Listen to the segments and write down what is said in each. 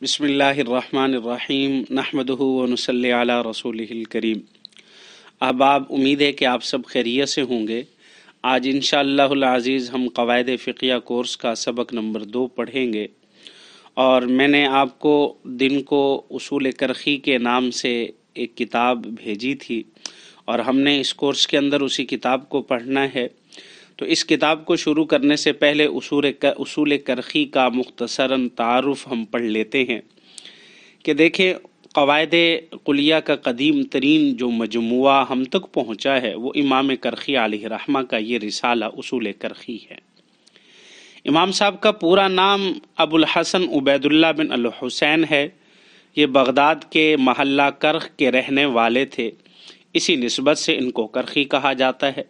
بسم اللہ الرحمن الرحیم نحمدہ و نصلی علی رسولہ الکریم۔ احباب، امید ہے کہ آپ سب خیریت سے ہوں گے۔ آج انشاءاللہ العزیز ہم قواعد فقیہ کورس کا سبق نمبر 2 پڑھیں گے، اور میں نے آپ کو دن کو اصول کرخی کے نام سے ایک کتاب بھیجی تھی، اور ہم نے اس کورس کے اندر اسی کتاب کو پڑھنا ہے۔ تو اس کتاب کو شروع کرنے سے پہلے اصول کرخی کا مختصراً تعارف ہم پڑھ لیتے ہیں کہ دیکھیں، قواعد کلیہ کا قدیم ترین جو مجموعہ ہم تک پہنچا ہے وہ امام کرخی علیہ رحمہ کا یہ رسالہ اصول کرخی ہے۔ امام صاحب کا پورا نام ابو الحسن عبید اللہ بن الحسین ہے۔ یہ بغداد کے محلہ کرخ کے رہنے والے تھے، اسی نسبت سے ان کو کرخی کہا جاتا ہے۔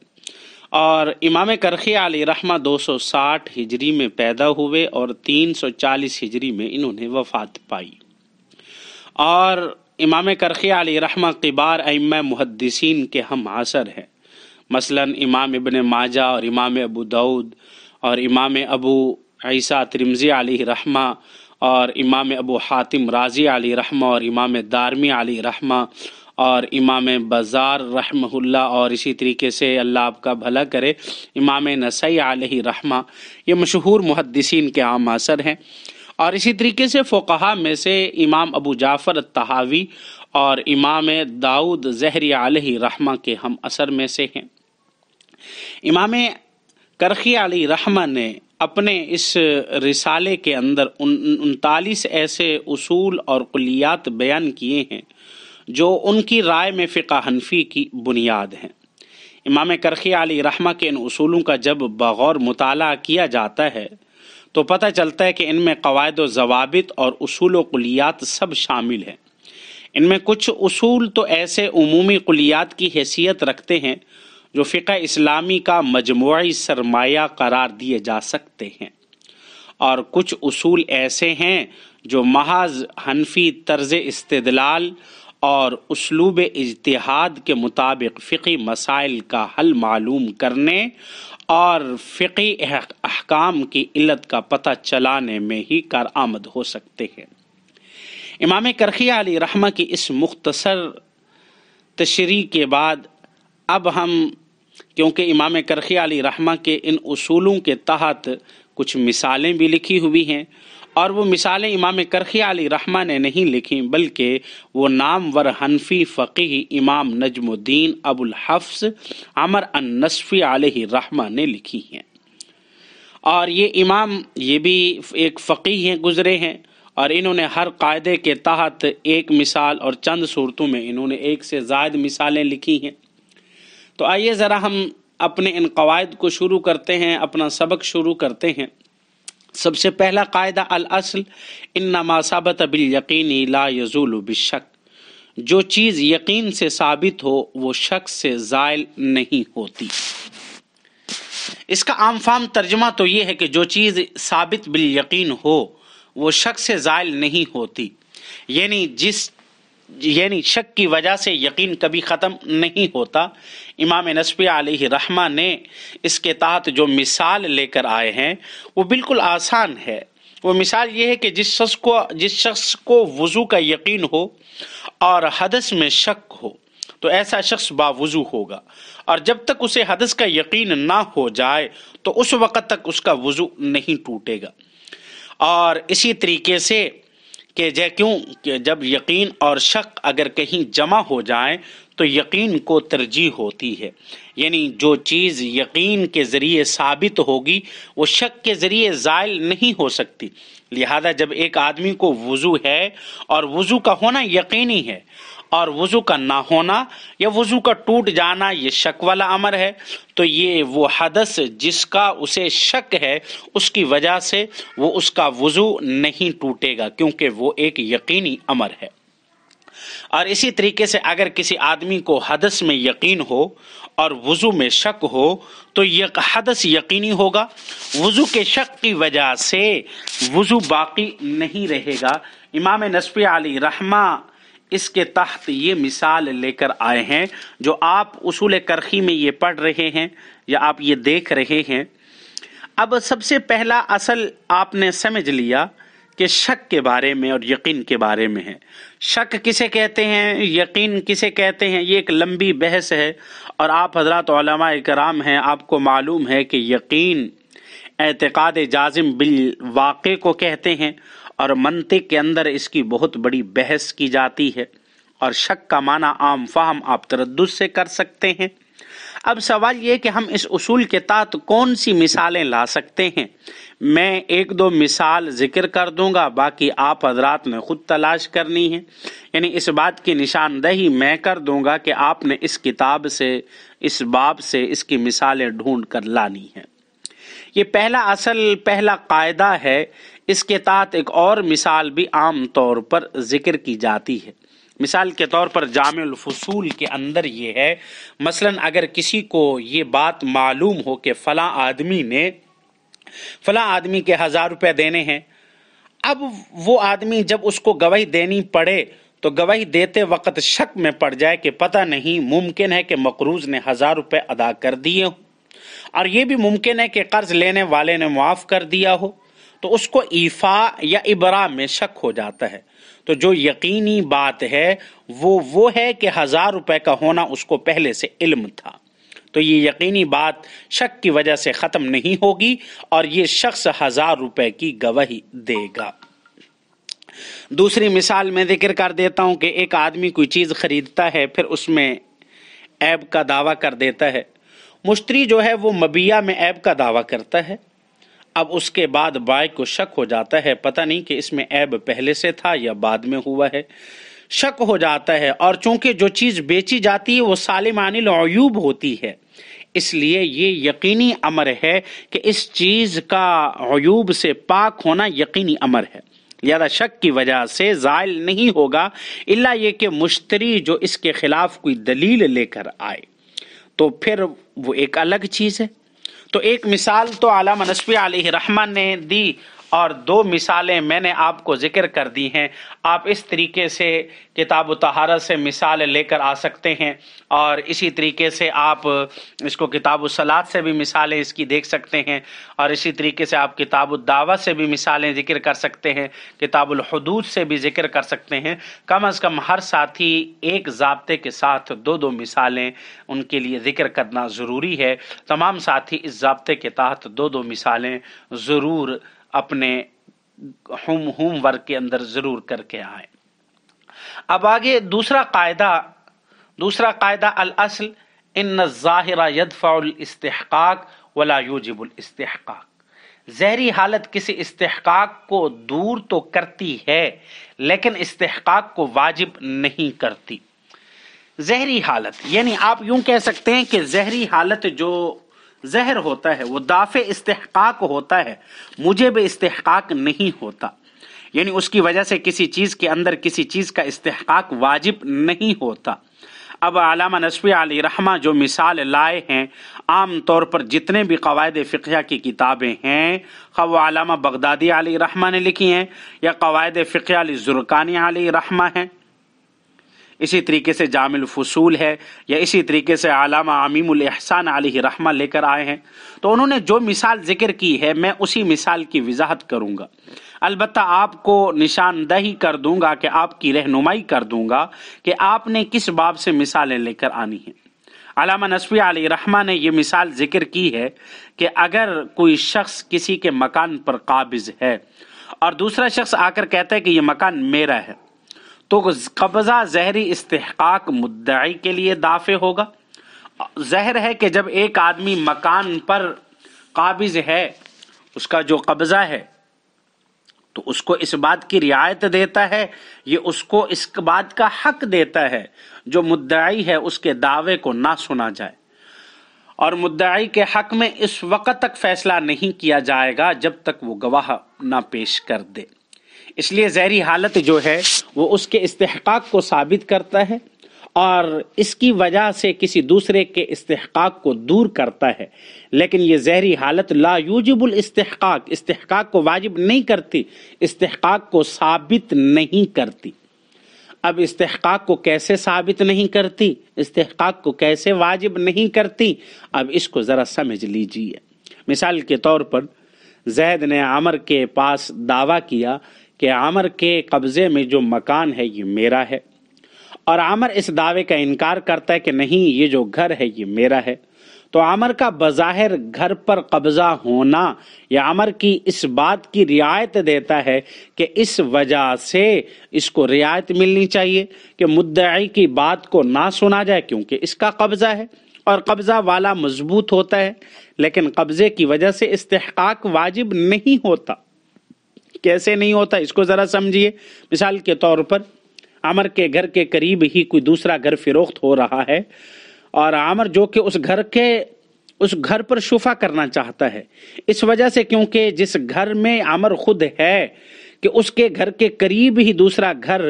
اور امام کرخی علیہ رحمہ 260 ہجری میں پیدا ہوئے اور 340 ہجری میں انہوں نے وفات پائی۔ اور امام کرخی علیہ رحمہ کبار ائمہ محدثین کے ہم عصر ہیں، مثلا امام ابن ماجہ اور امام ابو داؤد اور امام ابو عیسیٰ ترمذی علیہ رحمہ اور امام ابو حاتم رازی علیہ رحمہ اور امام دارمی علیہ رحمہ اور امام بزار رحمہ اللہ، اور اسی طریقے سے اللہ آپ کا بھلا کرے امام نسائی علیہ رحمہ، یہ مشہور محدثین کے عام عصر ہیں۔ اور اسی طریقے سے فقہا میں سے امام ابو جعفر الطحاوی اور امام داؤد ظہری علیہ رحمہ کے ہم عصر میں سے ہیں۔ امام کرخی علیہ رحمہ نے اپنے اس رسالے کے اندر 39 ایسے اصول اور کلیات بیان کیے ہیں جو ان کی رائے میں فقہ حنفی کی بنیاد ہیں۔ امام کرخی علیہ رحمہ کے ان اصولوں کا جب بغور مطالعہ کیا جاتا ہے تو پتہ چلتا ہے کہ ان میں قواعد و ضوابط اور اصول و کلیات سب شامل ہیں۔ ان میں کچھ اصول تو ایسے عمومی کلیات کی حیثیت رکھتے ہیں جو فقہ اسلامی کا مجموعی سرمایہ قرار دیے جا سکتے ہیں، اور کچھ اصول ایسے ہیں جو محض حنفی طرز استدلال اور اسلوب اجتہاد کے مطابق فقہی مسائل کا حل معلوم کرنے اور فقہی احکام کی علت کا پتہ چلانے میں ہی کارآمد ہو سکتے ہیں۔ امام کرخی علیہ رحمہ کی اس مختصر تشریح کے بعد اب ہم، کیونکہ امام کرخی علیہ رحمہ کے ان اصولوں کے تحت کچھ مثالیں بھی لکھی ہوئی ہیں، اور وہ مثالیں امام کرخی علیہ رحمہ نے نہیں لکھیں بلکہ وہ نامور حنفی فقیہ امام نجم الدین ابو الحفظ عمر النصفی علیہ رحمہ نے لکھی ہیں۔ اور یہ امام یہ بھی ایک فقیہ ہیں، گزرے ہیں، اور انہوں نے ہر قاعدے کے تحت ایک مثال اور چند صورتوں میں انہوں نے ایک سے زائد مثالیں لکھی ہیں۔ تو آئیے ذرا ہم اپنے ان قواعد کو شروع کرتے ہیں، اپنا سبق شروع کرتے ہیں۔ سب سے پہلا قاعدہ الاصل انما ثبت بالیقین لا یزول بالشک، جو چیز یقین سے ثابت ہو وہ شک سے زائل نہیں ہوتی۔ اس کا عام فہم ترجمہ تو یہ ہے کہ جو چیز ثابت بالیقین ہو وہ شک سے زائل نہیں ہوتی، یعنی شک کی وجہ سے یقین کبھی ختم نہیں ہوتا۔ امام نسبی علیہ رحمہ نے اس کے تحت جو مثال لے کر آئے ہیں وہ بالکل آسان ہے۔ وہ مثال یہ ہے کہ جس شخص کو وضو کا یقین ہو اور حدث میں شک ہو تو ایسا شخص باوضو ہوگا، اور جب تک اسے حدث کا یقین نہ ہو جائے تو اس وقت تک اس کا وضو نہیں ٹوٹے گا۔ اور اسی طریقے سے کہ جب یقین اور شک اگر کہیں جمع ہو جائیں تو یقین کو ترجیح ہوتی ہے، یعنی جو چیز یقین کے ذریعے ثابت ہوگی وہ شک کے ذریعے زائل نہیں ہو سکتی۔ لہذا جب ایک آدمی کو وضو ہے اور وضو کا ہونا یقینی ہے اور وضو کا نہ ہونا یا وضو کا ٹوٹ جانا یہ شک والا امر ہے، تو یہ وہ حدث جس کا اسے شک ہے اس کی وجہ سے وہ اس کا وضو نہیں ٹوٹے گا، کیونکہ وہ ایک یقینی امر ہے۔ اور اسی طریقے سے اگر کسی آدمی کو حدث میں یقین ہو اور وضو میں شک ہو تو یہ حدث یقینی ہوگا، وضو کے شک کی وجہ سے وضو باقی نہیں رہے گا۔ امام نسبی علیہ رحمہ اس کے تحت یہ مثال لے کر آئے ہیں جو آپ اصول کرخی میں یہ پڑھ رہے ہیں یا آپ یہ دیکھ رہے ہیں۔ اب سب سے پہلا اصل آپ نے سمجھ لیا کہ شک کے بارے میں اور یقین کے بارے میں ہے۔ شک کسے کہتے ہیں، یقین کسے کہتے ہیں، یہ ایک لمبی بحث ہے، اور آپ حضرات علماء کرام ہیں، آپ کو معلوم ہے کہ یقین اعتقاد جازم بالواقع کو کہتے ہیں، اور منطق کے اندر اس کی بہت بڑی بحث کی جاتی ہے، اور شک کا معنی عام فہم آپ تردد سے کر سکتے ہیں۔ اب سوال یہ کہ ہم اس اصول کے تحت کون سی مثالیں لا سکتے ہیں۔ میں ایک دو مثال ذکر کر دوں گا، باقی آپ حضرات نے خود تلاش کرنی ہے، یعنی اس بات کی نشاندہی میں کر دوں گا کہ آپ نے اس کتاب سے، اس باب سے اس کی مثالیں ڈھونڈ کر لانی ہیں۔ یہ پہلا قاعدہ ہے، اس کے تحت ایک اور مثال بھی عام طور پر ذکر کی جاتی ہے۔ مثال کے طور پر جامع الفصول کے اندر یہ ہے، مثلا اگر کسی کو یہ بات معلوم ہو کہ فلاں آدمی کے 1000 روپے دینے ہیں، اب وہ آدمی جب اس کو گواہی دینی پڑے تو گواہی دیتے وقت شک میں پڑ جائے کہ پتہ نہیں، ممکن ہے کہ مقروض نے 1000 روپے ادا کر دیے ہوں، اور یہ بھی ممکن ہے کہ قرض لینے والے نے معاف کر دیا ہو، تو اس کو ایفا یا ابرا میں شک ہو جاتا ہے۔ تو جو یقینی بات ہے وہ ہے کہ 1000 روپے کا ہونا اس کو پہلے سے علم تھا، تو یہ یقینی بات شک کی وجہ سے ختم نہیں ہوگی، اور یہ شخص 1000 روپے کی گواہی دے گا۔ دوسری مثال میں ذکر کر دیتا ہوں کہ ایک آدمی کوئی چیز خریدتا ہے، پھر اس میں عیب کا دعویٰ کر دیتا ہے۔ مشتری جو ہے وہ مبیع میں عیب کا دعویٰ کرتا ہے، اب اس کے بعد بائع کو شک ہو جاتا ہے، پتہ نہیں کہ اس میں عیب پہلے سے تھا یا بعد میں ہوا ہے، شک ہو جاتا ہے، اور چونکہ جو چیز بیچی جاتی ہے وہ سالم عن العیوب ہوتی ہے، اس لیے یہ یقینی امر ہے کہ اس چیز کا عیوب سے پاک ہونا یقینی امر ہے، لہذا شک کی وجہ سے زائل نہیں ہوگا، الا یہ کہ مشتری جو اس کے خلاف کوئی دلیل لے کر آئے تو پھر وہ ایک الگ چیز ہے۔ تو ایک مثال تو علامہ نسبی علیہ رحمہ نے دی، اور دو مثالیں میں نے آپ کو ذکر کر دی ہیں۔ آپ اس طریقے سے کتاب و طہارت سے مثال لے کر آ سکتے ہیں، اور اسی طریقے سے آپ اس کو کتاب الصلاۃ سے بھی مثالیں اس کی دیکھ سکتے ہیں، اور اسی طریقے سے آپ کتاب الدعوہ سے بھی مثالیں ذکر کر سکتے ہیں، کتاب الحدود سے بھی ذکر کر سکتے ہیں۔ کم از کم ہر ساتھی ایک ضابطے کے ساتھ دو مثالیں ان کے لیے ذکر کرنا ضروری ہے۔ تمام ساتھی اس ضابطے کے تحت دو مثالیں ضرور اپنے ہوم ورک کے اندر ضرور کر کے آئیں۔ اب آگے دوسرا قاعدہ الاصل ان الظاہر يدفع الاستحقاق ولا يوجب الاستحقاق۔ ظاہری حالت کسی استحقاق کو دور تو کرتی ہے لیکن استحقاق کو واجب نہیں کرتی۔ ظاہری حالت یعنی آپ یوں کہہ سکتے ہیں کہ ظاہری حالت جو ظاہر ہوتا ہے وہ دافع استحقاق ہوتا ہے، موجب استحقاق نہیں ہوتا، یعنی اس کی وجہ سے کسی چیز کے اندر کسی چیز کا استحقاق واجب نہیں ہوتا۔ اب علامہ نسبی علیہ رحمہ جو مثال لائے ہیں، عام طور پر جتنے بھی قواعد فقہیہ کی کتابیں ہیں، خواہ وہ علامہ بغدادی علیہ رحمہ نے لکھی ہیں یا قواعد فقہیہ للزرقانی علیہ رحمہ ہیں، اسی طریقے سے جامع الفصول ہے، یا اسی طریقے سے علامہ عمیم الاحسان علیہ رحمہ لے کر آئے ہیں، تو انہوں نے جو مثال ذکر کی ہے میں اسی مثال کی وضاحت کروں گا، البتہ آپ کو نشاندہی کر دوں گا کہ آپ کی رہنمائی کر دوں گا کہ آپ نے کس باب سے مثالیں لے کر آنی ہیں۔ علامہ نسبی علیہ رحمہ نے یہ مثال ذکر کی ہے کہ اگر کوئی شخص کسی کے مکان پر قابض ہے اور دوسرا شخص آ کر کہتا ہے کہ یہ مکان میرا ہے، تو قبضہ ظاہری استحقاق مدعی کے لیے دافع ہوگا۔ ظاہر ہے کہ جب ایک آدمی مکان پر قابض ہے، اس کا جو قبضہ ہے، تو اس کو اس بات کی رعایت دیتا ہے، یہ اس کو اس بات کا حق دیتا ہے جو مدعی ہے اس کے دعوے کو نہ سنا جائے، اور مدعی کے حق میں اس وقت تک فیصلہ نہیں کیا جائے گا جب تک وہ گواہ نہ پیش کر دے۔ اس لیے ظاہری حالت جو ہے وہ اس کے استحقاق کو ثابت کرتا ہے اور اس کی وجہ سے کسی دوسرے کے استحقاق کو دور کرتا ہے، لیکن یہ ظاہری حالت لا یوجب الاستحقاق، استحقاق کو واجب نہیں کرتی، استحقاق کو ثابت نہیں کرتی۔ اب استحقاق کو کیسے ثابت نہیں کرتی، استحقاق کو کیسے واجب نہیں کرتی، اب اس کو ذرا سمجھ لیجئے۔ مثال کے طور پر زید نے عمر کے پاس دعویٰ کیا کہ عامر کے قبضے میں جو مکان ہے یہ میرا ہے، اور عامر اس دعوے کا انکار کرتا ہے کہ نہیں یہ جو گھر ہے یہ میرا ہے، تو عامر کا بظاہر گھر پر قبضہ ہونا یا عامر کی اس بات کی رعایت دیتا ہے کہ اس وجہ سے اس کو رعایت ملنی چاہیے کہ مدعی کی بات کو نہ سنا جائے کیونکہ اس کا قبضہ ہے اور قبضہ والا مضبوط ہوتا ہے، لیکن قبضے کی وجہ سے استحقاق واجب نہیں ہوتا۔ کیسے نہیں ہوتا اس کو ذرا سمجھیے۔ مثال کے طور پر عامر کے گھر کے قریب ہی کوئی دوسرا گھر فروخت ہو رہا ہے، اور عامر جو کہ اس گھر پر شفا کرنا چاہتا ہے، اس وجہ سے کیونکہ جس گھر میں عامر خود ہے کہ اس کے گھر کے قریب ہی دوسرا گھر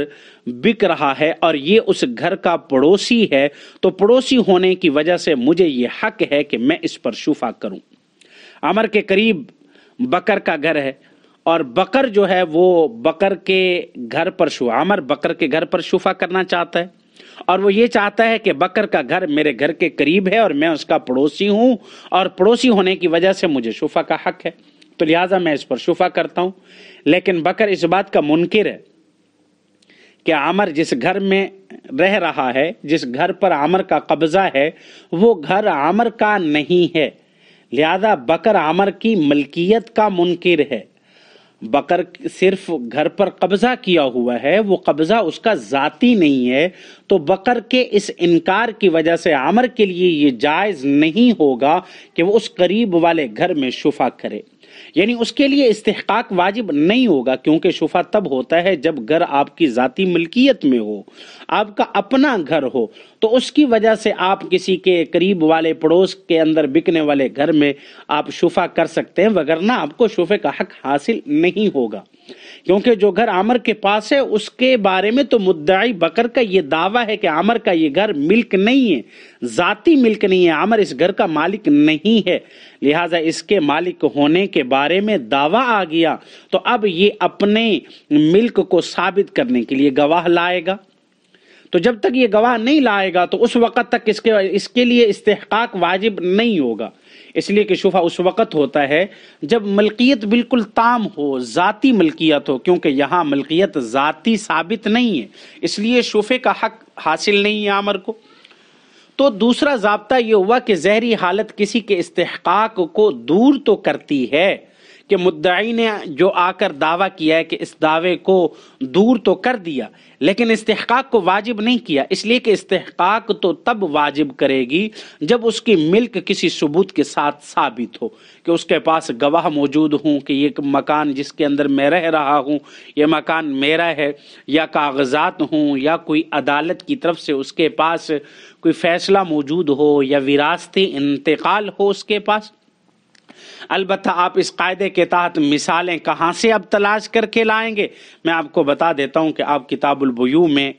بک رہا ہے اور یہ اس گھر کا پڑوسی ہے، تو پڑوسی ہونے کی وجہ سے مجھے یہ حق ہے کہ میں اس پر شفا کروں۔ عامر کے قریب بکر کا گھر ہے اور بکر جو ہے وہ بکر کے گھر پر عامر بکر کے گھر پر شفا کرنا چاہتا ہے، اور وہ یہ چاہتا ہے کہ بکر کا گھر میرے گھر کے قریب ہے اور میں اس کا پڑوسی ہوں، اور پڑوسی ہونے کی وجہ سے مجھے شفا کا حق ہے، تو لہٰذا میں اس پر شفا کرتا ہوں۔ لیکن بکر اس بات کا منکر ہے کہ عامر جس گھر میں رہ رہا ہے، جس گھر پر عامر کا قبضہ ہے، وہ گھر عامر کا نہیں ہے، لہذا بکر عامر کی ملکیت کا منکر ہے۔ بکر صرف گھر پر قبضہ کیا ہوا ہے، وہ قبضہ اس کا ذاتی نہیں ہے، تو بکر کے اس انکار کی وجہ سے عامر کے لیے یہ جائز نہیں ہوگا کہ وہ اس قریب والے گھر میں شفا کرے، یعنی اس کے لیے استحقاق واجب نہیں ہوگا، کیونکہ شفا تب ہوتا ہے جب گھر آپ کی ذاتی ملکیت میں ہو، آپ کا اپنا گھر ہو، تو اس کی وجہ سے آپ کسی کے قریب والے پڑوس کے اندر بکنے والے گھر میں آپ شفا کر سکتے ہیں، وگرنہ آپ کو شفے کا حق حاصل نہیں ہوگا، کیونکہ جو گھر عامر کے پاس ہے اس کے بارے میں تو مدعی بکر کا یہ دعویٰ ہے کہ عامر کا یہ گھر ملک نہیں ہے، ذاتی ملک نہیں ہے، عامر اس گھر کا مالک نہیں ہے، لہٰذا اس کے مالک ہونے کے بارے میں دعویٰ آ گیا، تو اب یہ اپنے ملک کو ثابت کرنے کے لیے گواہ لائے گا، تو جب تک یہ گواہ نہیں لائے گا تو اس وقت تک اس کے لیے استحقاق واجب نہیں ہوگا، اس لیے کہ شفا اس وقت ہوتا ہے جب ملکیت بالکل تام ہو، ذاتی ملکیت ہو، کیونکہ یہاں ملکیت ذاتی ثابت نہیں ہے، اس لیے شفے کا حق حاصل نہیں ہے عامر کو۔ تو دوسرا ضابطہ یہ ہوا کہ ظاہری حالت کسی کے استحقاق کو دور تو کرتی ہے، کہ مدعی نے جو آ کر دعویٰ کیا ہے کہ اس دعوے کو دور تو کر دیا لیکن استحقاق کو واجب نہیں کیا، اس لیے کہ استحقاق تو تب واجب کرے گی جب اس کی ملک کسی ثبوت کے ساتھ ثابت ہو، کہ اس کے پاس گواہ موجود ہوں کہ یہ مکان جس کے اندر میں رہ رہا ہوں یہ مکان میرا ہے، یا کاغذات ہوں، یا کوئی عدالت کی طرف سے اس کے پاس کوئی فیصلہ موجود ہو، یا وراثتی انتقال ہو اس کے پاس۔ البتہ آپ اس قاعدے کے تحت مثالیں کہاں سے اب تلاش کر کے لائیں گے؟ میں آپ کو بتا دیتا ہوں کہ آپ کتاب البیوع میں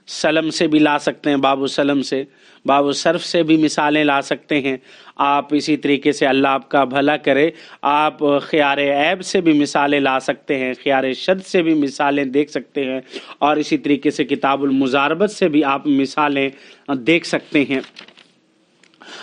سلم سے بھی لا سکتے ہیں، باب السلم سے، باب الصرف سے بھی مثالیں لا سکتے ہیں، آپ اسی طریقے سے اللہ آپ کا بھلا کرے آپ خیار عیب سے بھی مثالیں لا سکتے ہیں، خیار شد سے بھی مثالیں دیکھ سکتے ہیں، اور اسی طریقے سے کتاب المزاربت سے بھی آپ مثالیں دیکھ سکتے ہیں،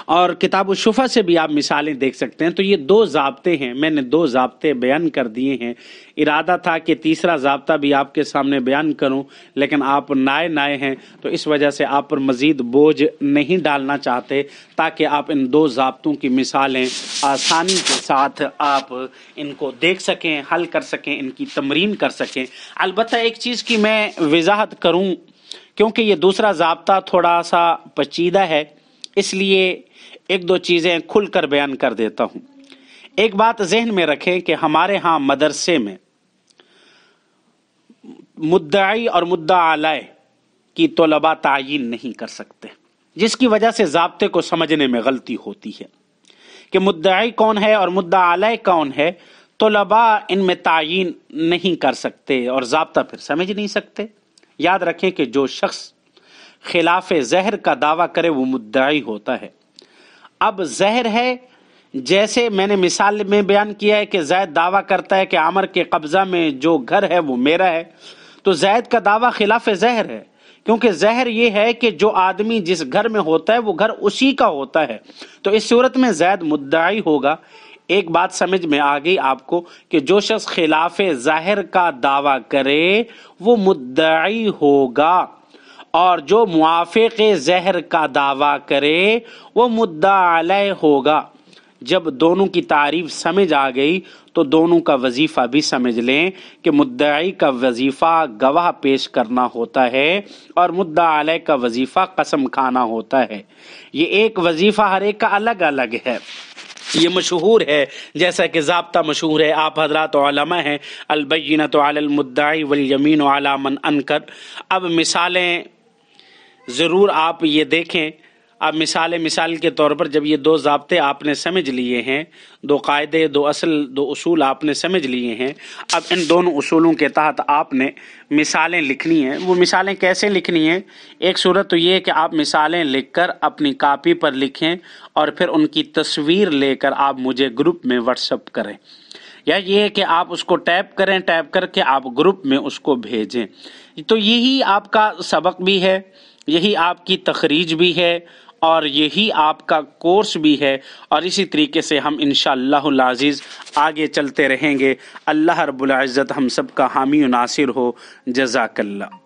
اور کتاب الشفا سے بھی آپ مثالیں دیکھ سکتے ہیں۔ تو یہ دو ضابطے ہیں، میں نے دو ضابطے بیان کر دیے ہیں، ارادہ تھا کہ تیسرا ضابطہ بھی آپ کے سامنے بیان کروں لیکن آپ نائے ہیں، تو اس وجہ سے آپ پر مزید بوجھ نہیں ڈالنا چاہتے، تاکہ آپ ان دو ضابطوں کی مثالیں آسانی کے ساتھ آپ ان کو دیکھ سکیں، حل کر سکیں، ان کی تمرین کر سکیں۔ البتہ ایک چیز کی میں وضاحت کروں، کیونکہ یہ دوسرا ضابطہ تھوڑا سا پیچیدہ ہے، اس لیے ایک دو چیزیں کھل کر بیان کر دیتا ہوں۔ ایک بات ذہن میں رکھیں کہ ہمارے ہاں مدرسے میں مدعی اور مدعا علیہ کی طلباء تعیین نہیں کر سکتے، جس کی وجہ سے ضابطے کو سمجھنے میں غلطی ہوتی ہے کہ مدعی کون ہے اور مدعا علیہ کون ہے، طلباء ان میں تعیین نہیں کر سکتے اور ضابطہ پھر سمجھ نہیں سکتے۔ یاد رکھیں کہ جو شخص خلاف زہر کا دعویٰ کرے وہ مدعی ہوتا ہے۔ اب زہر ہے، جیسے میں نے مثال میں بیان کیا ہے کہ زید دعویٰ کرتا ہے کہ عامر کے قبضہ میں جو گھر ہے وہ میرا ہے، تو زید کا دعویٰ خلاف زہر ہے، کیونکہ زہر یہ ہے کہ جو آدمی جس گھر میں ہوتا ہے وہ گھر اسی کا ہوتا ہے، تو اس صورت میں زید مدعی ہوگا۔ ایک بات سمجھ میں آ گئی آپ کو کہ جو شخص خلاف ظاہر کا دعویٰ کرے وہ مدعی ہوگا، اور جو موافق ظاہر کا دعویٰ کرے وہ مدعی علیہ ہوگا۔ جب دونوں کی تعریف سمجھ آ گئی تو دونوں کا وظیفہ بھی سمجھ لیں کہ مدعی کا وظیفہ گواہ پیش کرنا ہوتا ہے اور مدعی علیہ کا وظیفہ قسم کھانا ہوتا ہے۔ یہ ایک وظیفہ ہر ایک کا الگ الگ ہے، یہ مشہور ہے، جیسا کہ ضابطہ مشہور ہے، آپ حضرات علماء ہیں، البینۃ علی المدعی والیمین علی من انکر۔ اب مثالیں ضرور آپ یہ دیکھیں، اب مثال کے طور پر جب یہ دو ضابطے آپ نے سمجھ لیے ہیں، دو قاعدے، دو اصول آپ نے سمجھ لیے ہیں، اب ان دونوں اصولوں کے تحت آپ نے مثالیں لکھنی ہیں۔ وہ مثالیں کیسے لکھنی ہیں؟ ایک صورت تو یہ ہے کہ آپ مثالیں لکھ کر اپنی کاپی پر لکھیں اور پھر ان کی تصویر لے کر آپ مجھے گروپ میں واٹس ایپ کریں، یا یہ ہے کہ آپ اس کو ٹائپ کریں، ٹائپ کر کے آپ گروپ میں اس کو بھیجیں۔ تو یہی آپ کا سبق بھی ہے، یہی آپ کی تخریج بھی ہے، اور یہی آپ کا کورس بھی ہے، اور اسی طریقے سے ہم انشاءاللہ العزیز آگے چلتے رہیں گے۔ اللہ رب العزت ہم سب کا حامی و ناصر ہو۔ جزاک اللہ۔